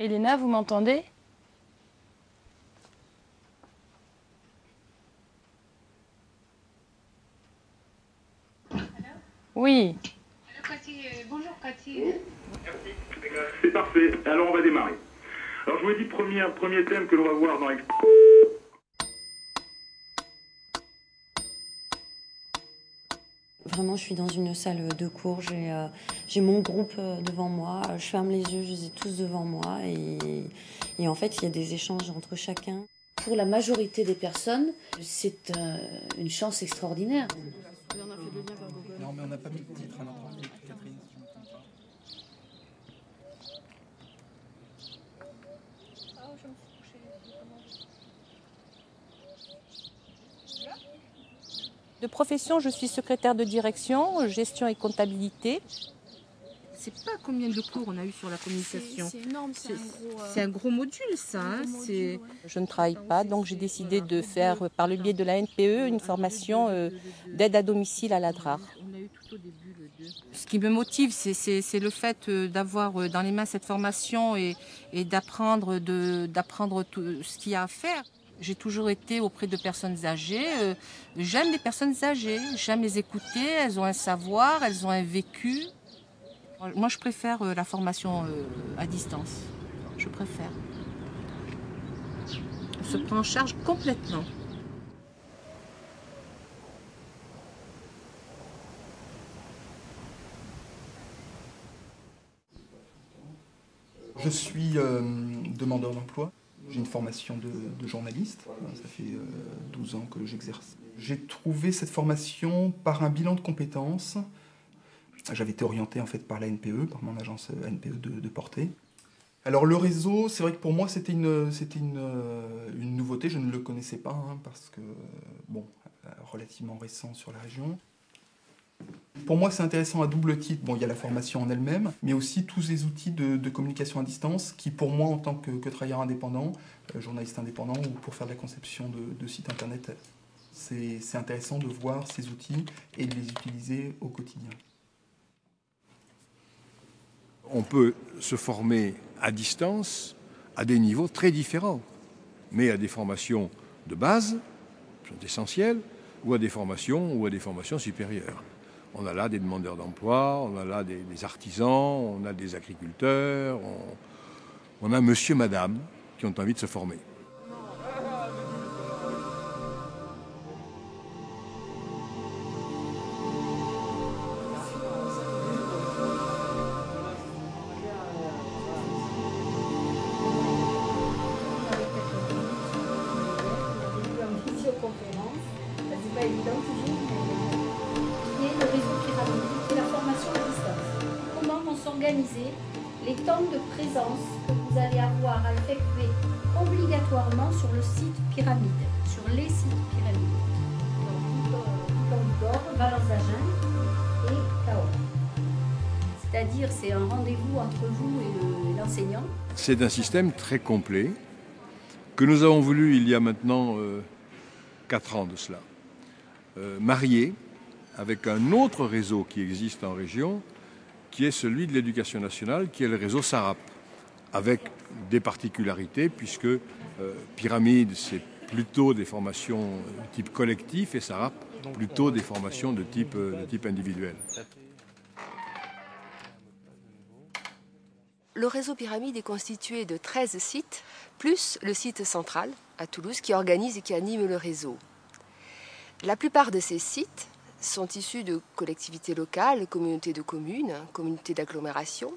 Elena, vous m'entendez? Oui. Bonjour Cathy. Merci, c'est parfait. Alors on va démarrer. Alors je vous dis premier thème que l'on va voir dans l'expo. Vraiment, je suis dans une salle de cours, j'ai mon groupe devant moi, je ferme les yeux, je les ai tous devant moi et en fait, il y a des échanges entre chacun. Pour la majorité des personnes, c'est une chance extraordinaire. Non, mais on n'a pas mis de titre à notre article, Catherine, si je ne me trompe pas. De profession, je suis secrétaire de direction, gestion et comptabilité. Je ne sais pas combien de cours on a eu sur la communication. C'est énorme, c'est un gros module ça. Je ne travaille pas, donc j'ai décidé de faire par le biais de la NPE une formation d'aide à domicile à la DRAR. Ce qui me motive, c'est le fait d'avoir dans les mains cette formation et d'apprendre tout ce qu'il y a à faire. J'ai toujours été auprès de personnes âgées. J'aime les personnes âgées, j'aime les écouter, elles ont un savoir, elles ont un vécu. Moi, je préfère la formation à distance. Je préfère. On se prend en charge complètement. Je suis demandeur d'emploi. J'ai une formation de journaliste. Ça fait 12 ans que j'exerce. J'ai trouvé cette formation par un bilan de compétences. J'avais été orienté en fait par la NPE, par mon agence NPE de Portée. Alors le réseau, c'est vrai que pour moi c'était une nouveauté, je ne le connaissais pas parce que, bon, relativement récent sur la région. Pour moi c'est intéressant à double titre, bon il y a la formation en elle-même, mais aussi tous les outils de communication à distance qui pour moi en tant que travailleur indépendant, journaliste indépendant ou pour faire de la conception de sites internet, c'est intéressant de voir ces outils et de les utiliser au quotidien. On peut se former à distance à des niveaux très différents, mais à des formations de base, qui sont essentielles, ou à des formations supérieures. On a là des demandeurs d'emploi, on a là des artisans, on a des agriculteurs, on a monsieur, madame qui ont envie de se former. Les temps de présence que vous allez avoir à effectuer obligatoirement sur le site pyramide, sur les sites pyramides. Donc, Bigorre, Valence-d'Agen et Cahors. C'est-à-dire, c'est un rendez-vous entre vous et l'enseignant. C'est un système très complet que nous avons voulu il y a maintenant 4 ans de cela, marié avec un autre réseau qui existe en région, qui est celui de l'éducation nationale, qui est le réseau SARAP, avec des particularités, puisque Pyramide, c'est plutôt des formations de type collectif, et SARAP, plutôt des formations de type individuel. Le réseau Pyramide est constitué de 13 sites, plus le site central, à Toulouse, qui organise et qui anime le réseau. La plupart de ces sites sont issus de collectivités locales, communautés de communes, communautés d'agglomération,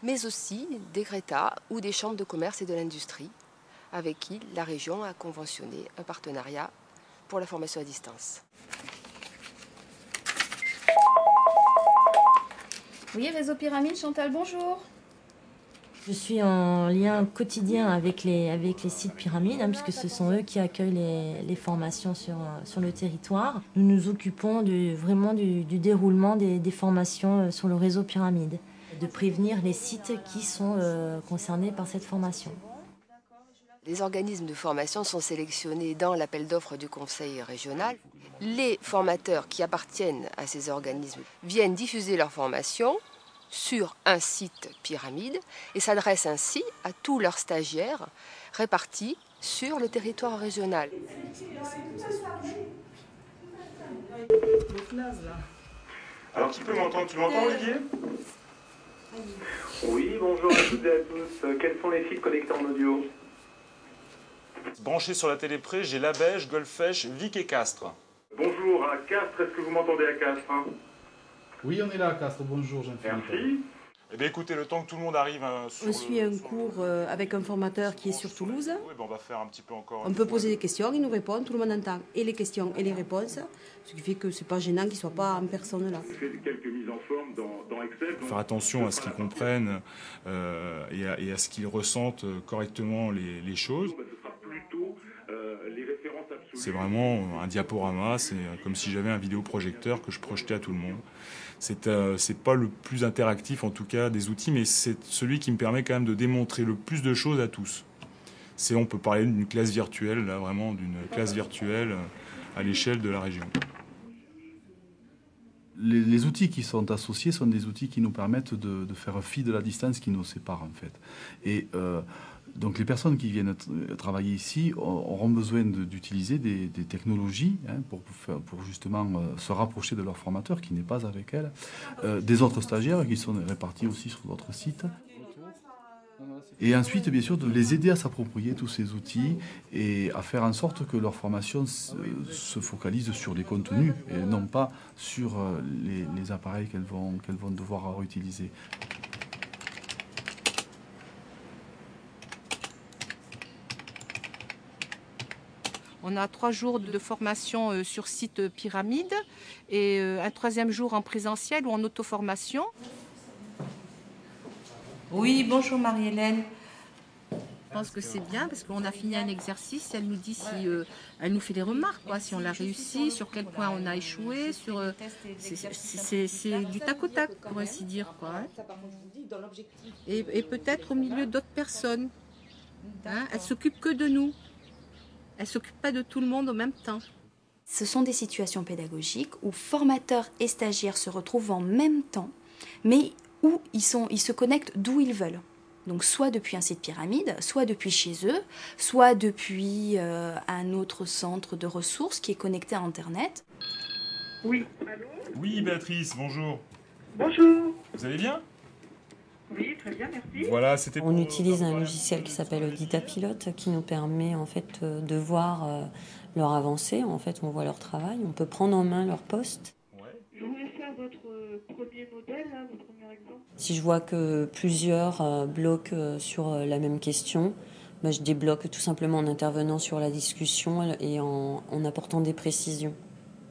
mais aussi des GRETA ou des chambres de commerce et de l'industrie, avec qui la région a conventionné un partenariat pour la formation à distance. Oui, Réseau Pyramide, Chantal, bonjour. Je suis en lien quotidien avec les sites pyramides, puisque ce sont eux qui accueillent les formations sur le territoire. Nous nous occupons vraiment du déroulement des formations sur le réseau pyramide, de prévenir les sites qui sont concernés par cette formation. Les organismes de formation sont sélectionnés dans l'appel d'offres du Conseil régional. Les formateurs qui appartiennent à ces organismes viennent diffuser leur formation sur un site pyramide et s'adressent ainsi à tous leurs stagiaires répartis sur le territoire régional. Alors qui peut m'entendre? Tu m'entends, Olivier? Oui, bonjour à toutes et à tous. Quels sont les sites connectés en audio? Branché sur la télé-pré, j'ai Labège, Golfech, Vic et Castres. Bonjour à Castres, est-ce que vous m'entendez à Castres? Oui, on est là à Castres, bonjour Jean-Philippe. Merci. Eh bien écoutez, le temps que tout le monde arrive On suit un cours avec un formateur qui est sur Toulouse. Oui, ben on va faire un petit peu encore. On peut poser des questions, il nous répond, tout le monde entend et les questions et les réponses, ce qui fait que c'est pas gênant qu'il soit pas en personne là. J'ai fait quelques mises en forme dans Excel. Faire attention à ce qu'ils comprennent et à ce qu'ils ressentent correctement les choses. Ce sera plutôt les références absolues. C'est vraiment un diaporama, c'est comme si j'avais un vidéoprojecteur que je projetais à tout le monde. C'est pas le plus interactif en tout cas des outils, mais c'est celui qui me permet quand même de démontrer le plus de choses à tous. On peut parler d'une classe virtuelle, là vraiment d'une classe virtuelle à l'échelle de la région. Les outils qui sont associés sont des outils qui nous permettent de faire fi de la distance qui nous sépare en fait. Et donc les personnes qui viennent travailler ici auront besoin d'utiliser des technologies pour justement se rapprocher de leur formateur qui n'est pas avec elles, des autres stagiaires qui sont répartis aussi sur d'autres sites. Et ensuite, bien sûr, de les aider à s'approprier tous ces outils et à faire en sorte que leur formation se focalise sur les contenus et non pas sur les appareils qu'elles vont devoir utiliser. On a 3 jours de formation sur site pyramide et un 3e jour en présentiel ou en auto-formation. Oui, bonjour Marie-Hélène. Je pense que c'est bien parce qu'on a fini un exercice, elle nous dit si elle nous fait des remarques, quoi, si on l'a réussi, sur quel point on a échoué, c'est du tac au tac, pour ainsi dire, quoi. Et peut-être au milieu d'autres personnes. Hein, elle s'occupe que de nous. Elle s'occupe pas de tout le monde en même temps. Ce sont des situations pédagogiques où formateurs et stagiaires se retrouvent en même temps, mais où ils se connectent d'où ils veulent. Donc soit depuis un site pyramide, soit depuis chez eux, soit depuis un autre centre de ressources qui est connecté à Internet. Oui, allô? Oui, Béatrice, bonjour. Bonjour. Vous allez bien? Oui, très bien, merci. Voilà, on utilise un logiciel qui s'appelle DataPilot qui nous permet en fait de voir leur avancée. En fait, on voit leur travail, on peut prendre en main leur poste. Je voulais faire votre premier modèle, là, votre premier exemple. Si je vois que plusieurs bloquent sur la même question, je débloque tout simplement en intervenant sur la discussion et en apportant des précisions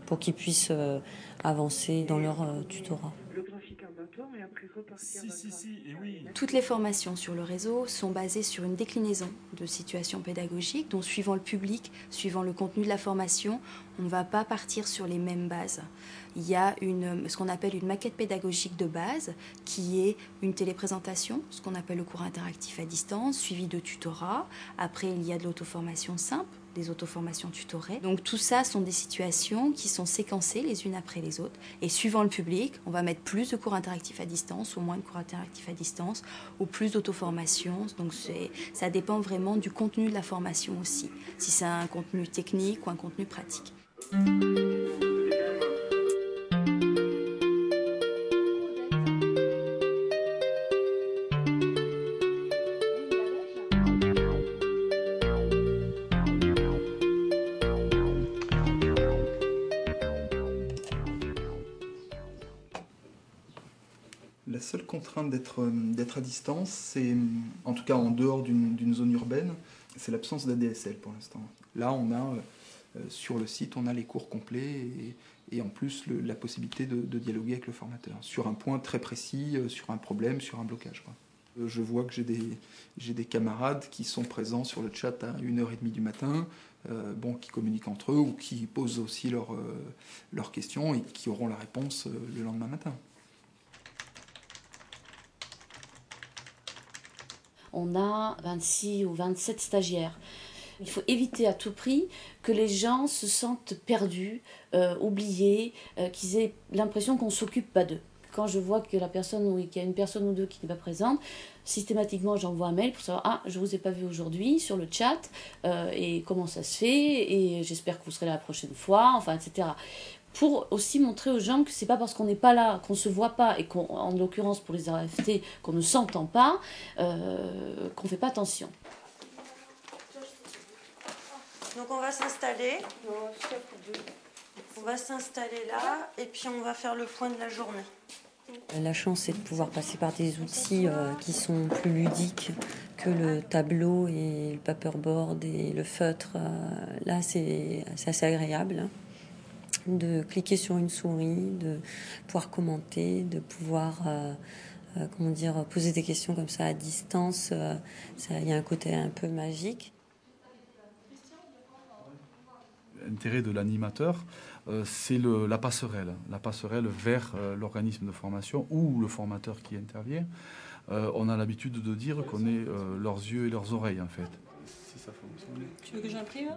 pour qu'ils puissent avancer dans leur tutorat. Le graphique indatoire et après repartir. Toutes les formations sur le réseau sont basées sur une déclinaison de situations pédagogiques, dont suivant le public, suivant le contenu de la formation, on ne va pas partir sur les mêmes bases. Il y a ce qu'on appelle une maquette pédagogique de base, qui est une téléprésentation, ce qu'on appelle le cours interactif à distance, suivi de tutorat. Après, il y a de l'auto-formation simple, des auto-formations tutorées. Donc tout ça sont des situations qui sont séquencées les unes après les autres. Et suivant le public, on va mettre plus de cours interactifs à distance ou moins de cours interactifs à distance ou plus d'auto-formation. Donc ça dépend vraiment du contenu de la formation aussi. Si c'est un contenu technique ou un contenu pratique. La seule contrainte d'être à distance, c'est, en tout cas en dehors d'une zone urbaine, c'est l'absence d'ADSL pour l'instant. Là, on a, sur le site, on a les cours complets et en plus la possibilité de dialoguer avec le formateur sur un point très précis, sur un problème, sur un blocage, quoi. Je vois que j'ai des camarades qui sont présents sur le chat à 1h30 du matin, qui communiquent entre eux ou qui posent aussi leurs questions et qui auront la réponse le lendemain matin. On a 26 ou 27 stagiaires. Il faut éviter à tout prix que les gens se sentent perdus, oubliés, qu'ils aient l'impression qu'on ne s'occupe pas d'eux. quand je vois que qu'il y a une personne ou deux qui n'est pas présente, systématiquement j'envoie un mail pour savoir « Ah, je ne vous ai pas vu aujourd'hui sur le chat, et comment ça se fait, et j'espère que vous serez là la prochaine fois, enfin, etc. » Pour aussi montrer aux gens que c'est pas parce qu'on n'est pas là, qu'on se voit pas, et qu'en l'occurrence pour les AFT, qu'on ne s'entend pas, qu'on ne fait pas attention. Donc on va s'installer. On va s'installer là et puis on va faire le point de la journée. La chance, c'est de pouvoir passer par des outils qui sont plus ludiques que le tableau et le paperboard et le feutre. Là, c'est assez agréable, hein, de cliquer sur une souris, de pouvoir commenter, de pouvoir poser des questions comme ça à distance. Il y a un côté un peu magique. L'intérêt de l'animateur, c'est la passerelle vers l'organisme de formation ou le formateur qui intervient. On a l'habitude de dire qu'on est leurs yeux et leurs oreilles, en fait. Si ça fonctionne. Tu veux que j'imprime ?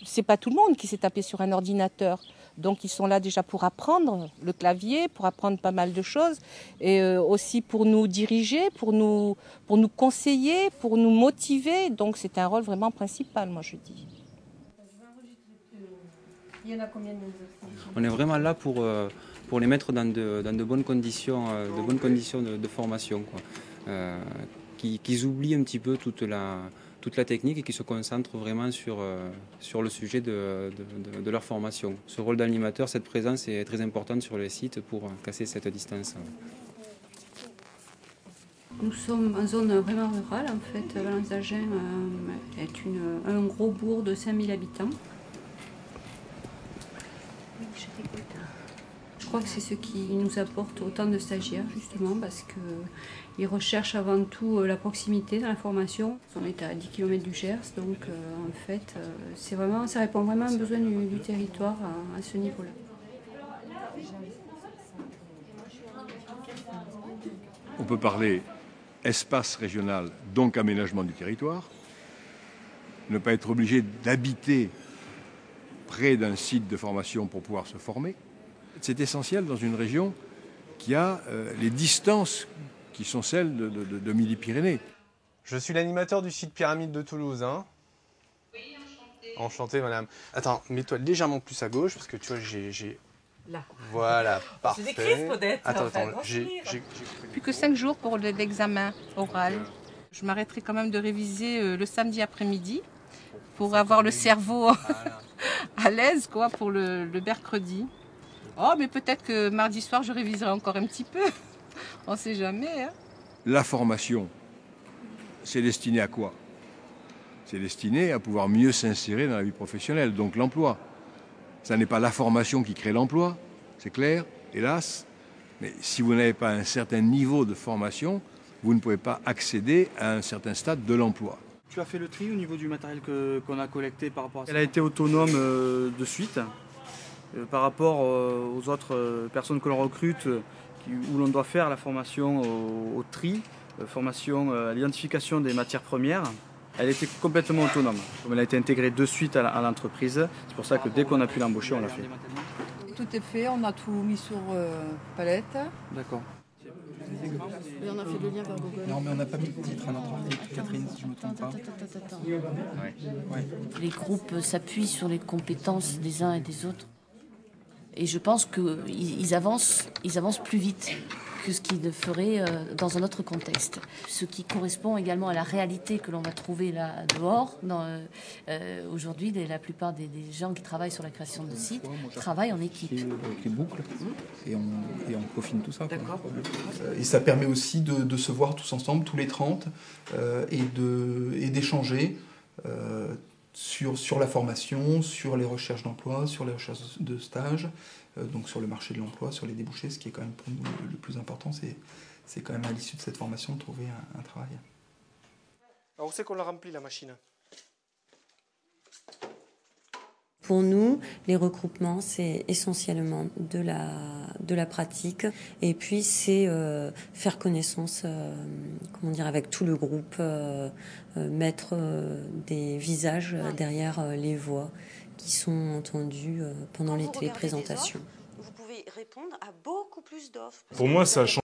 C'est pas tout le monde qui s'est tapé sur un ordinateur. Donc ils sont là déjà pour apprendre le clavier, pour apprendre pas mal de choses, et aussi pour nous diriger, pour nous conseiller, pour nous motiver. Donc c'est un rôle vraiment principal, moi je dis. Il y en a combien de On est vraiment là pour les mettre dans de bonnes conditions, de formation, quoi. Qu'ils oublient un petit peu toute la technique et qu'ils se concentrent vraiment sur le sujet de leur formation. Ce rôle d'animateur, cette présence est très importante sur les sites pour casser cette distance. Nous sommes en zone vraiment rurale, en fait. Valence-d'Agen est un gros bourg de 5000 habitants. Je crois que c'est ce qui nous apporte autant de stagiaires, justement, parce qu'ils recherchent avant tout la proximité dans la formation. On est à 10 km du Gers, donc en fait, ça répond vraiment à un besoin du territoire à ce niveau-là. On peut parler espace régional, donc aménagement du territoire, ne pas être obligé d'habiter près d'un site de formation pour pouvoir se former. C'est essentiel dans une région qui a les distances qui sont celles de Midi-Pyrénées. Je suis l'animateur du site Pyramide de Toulouse. Hein. Oui, enchanté. Enchanté, madame. Attends, mets-toi légèrement plus à gauche, parce que tu vois, j'ai... Là. Voilà, parfait. C'est des crises peut-être. Attends, j'ai Plus que 5 jours pour l'examen oral. Je m'arrêterai quand même de réviser le samedi après-midi pour avoir le cerveau à l'aise, quoi, pour le mercredi. Oh, mais peut-être que mardi soir, je réviserai encore un petit peu. On ne sait jamais. Hein. La formation, c'est destiné à quoi? C'est destiné à pouvoir mieux s'insérer dans la vie professionnelle, donc l'emploi. Ça n'est pas la formation qui crée l'emploi, c'est clair, hélas. Mais si vous n'avez pas un certain niveau de formation, vous ne pouvez pas accéder à un certain stade de l'emploi. Tu as fait le tri au niveau du matériel qu'on a collecté par rapport à ça? Elle a été autonome de suite. Par rapport aux autres personnes que l'on recrute, où l'on doit faire la formation au tri, formation à l'identification des matières premières, elle était complètement autonome. Comme elle a été intégrée de suite à l'entreprise, c'est pour ça que dès qu'on a pu l'embaucher, on l'a fait. Tout est fait, on a tout mis sur palette. D'accord. Et on a fait le lien vers Google. Non, mais on n'a pas mis de titre à notre article, Catherine, si je ne me trompe pas. Attends. Ouais. Les groupes s'appuient sur les compétences des uns et des autres. Et je pense qu'ils avancent plus vite que ce qu'ils le feraient dans un autre contexte. Ce qui correspond également à la réalité que l'on va trouver là dehors. Aujourd'hui, la plupart des gens qui travaillent sur la création de sites travaillent en équipe. Avec les boucles, et on peaufine tout ça. D'accord. Et ça permet aussi de se voir tous ensemble, tous les 30, et d'échanger sur la formation, sur les recherches d'emploi, sur les recherches de stage, donc sur le marché de l'emploi, sur les débouchés. Ce qui est quand même pour nous le plus important, c'est quand même à l'issue de cette formation de trouver un travail. Alors, où c'est qu'on l'a rempli, la machine? Pour nous, les regroupements, c'est essentiellement de la pratique. Et puis, c'est faire connaissance avec tout le groupe, mettre des visages derrière les voix qui sont entendues pendant les téléprésentations. Vous pouvez pouvez répondre à beaucoup plus d'offres. Pour moi, ça change.